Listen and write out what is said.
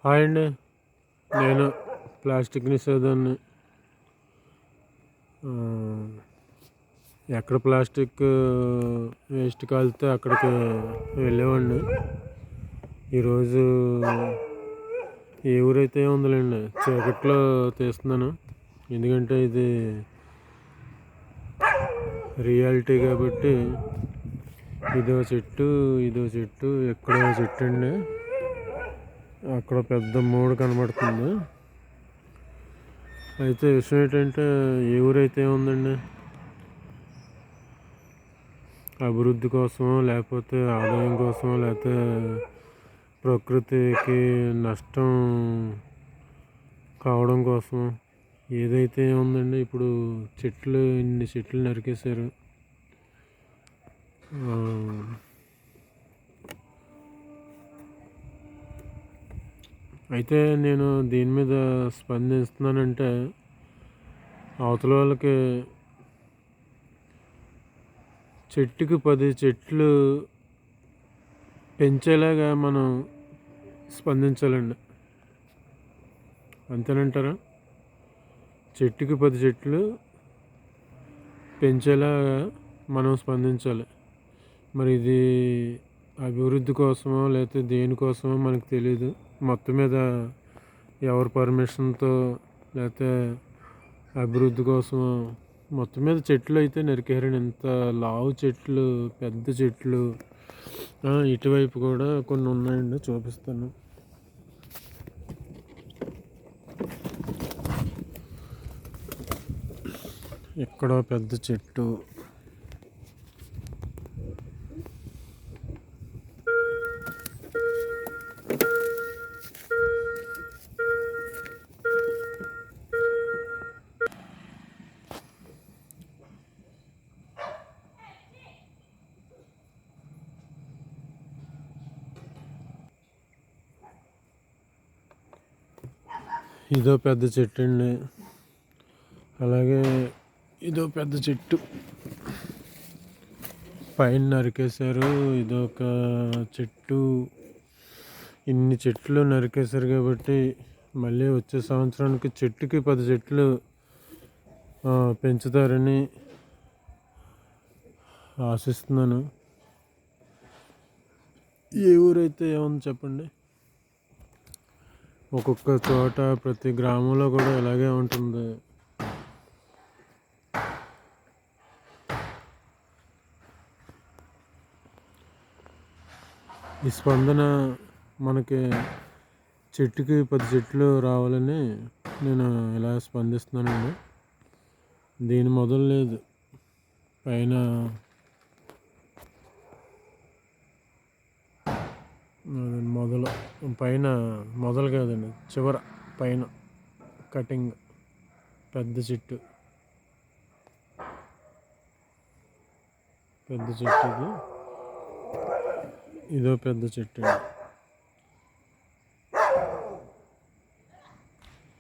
Hi అండి. నేను plastic నిషేధాన్ని ఎక్కడ ప్లాస్టిక్ వేస్ట్ కాలితే అక్కడికి వెళ్ళేవాడిని. ఈరోజు ఏ ఊరైతే ఉందిలేండి, చీకట్లో తీస్తున్నాను. ఎందుకంటే ఇది రియాలిటీ కాబట్టి. ఇదో చెట్టు ఎక్కడో చెట్టు అండి. అక్కడ పెద్ద మూడు కనబడుతుంది. అయితే విషయం ఏంటంటే, ఏ ఊరైతే ఉందండి, అభివృద్ధి కోసమో లేకపోతే ఆదాయం కోసమో లేకపోతే ప్రకృతికి నష్టం కావడం కోసం ఏదైతే ఉందండి. ఇప్పుడు ఇన్ని చెట్లు నరికేశారు. అయితే నేను దీని మీద స్పందిస్తున్నానంటే, అవతల వాళ్ళకి చెట్టుకి 10 చెట్లు పెంచేలాగా మనం స్పందించాలండి. అంతేనంటారా? చెట్టుకి 10 చెట్లు పెంచేలాగా మనం స్పందించాలి. మరి ఇది అభివృద్ధి కోసమో లేకపోతే దేనికోసమో మనకు తెలియదు. మొత్తం మీద ఎవరి పర్మిషన్తో లేకపోతే అభివృద్ధి కోసమో మొత్తం మీద చెట్లు అయితే నరికేయారండి. ఇంత లావు చెట్లు, పెద్ద చెట్లు. ఇటువైపు కూడా కొన్ని ఉన్నాయండి, చూపిస్తాను. ఇక్కడ పెద్ద చెట్టు, ఇదో పెద్ద చెట్టు అండి. అలాగే ఇదో పెద్ద చెట్టు పైన నరికేశారు. ఇదొక చెట్టు. ఇన్ని చెట్లు నరికేశారు కాబట్టి మళ్ళీ వచ్చే సంవత్సరానికి చెట్టుకి 10 చెట్లు పెంచుతారని ఆశిస్తున్నాను. ఏ ఊరైతే ఏముంది చెప్పండి. ఒక్కొక్క చోట ప్రతి గ్రామంలో కూడా ఇలాగే ఉంటుంది. ఈ స్పందన మనకి చెట్టుకి 10 చెట్లు రావాలని నేను ఇలా స్పందిస్తున్నానండి. దీని మొదలు లేదు, పైన మొదలు కాదండి, చివర పైన కటింగ్. పెద్ద చెట్టు ఇది. ఇదో పెద్ద చెట్టు అండి.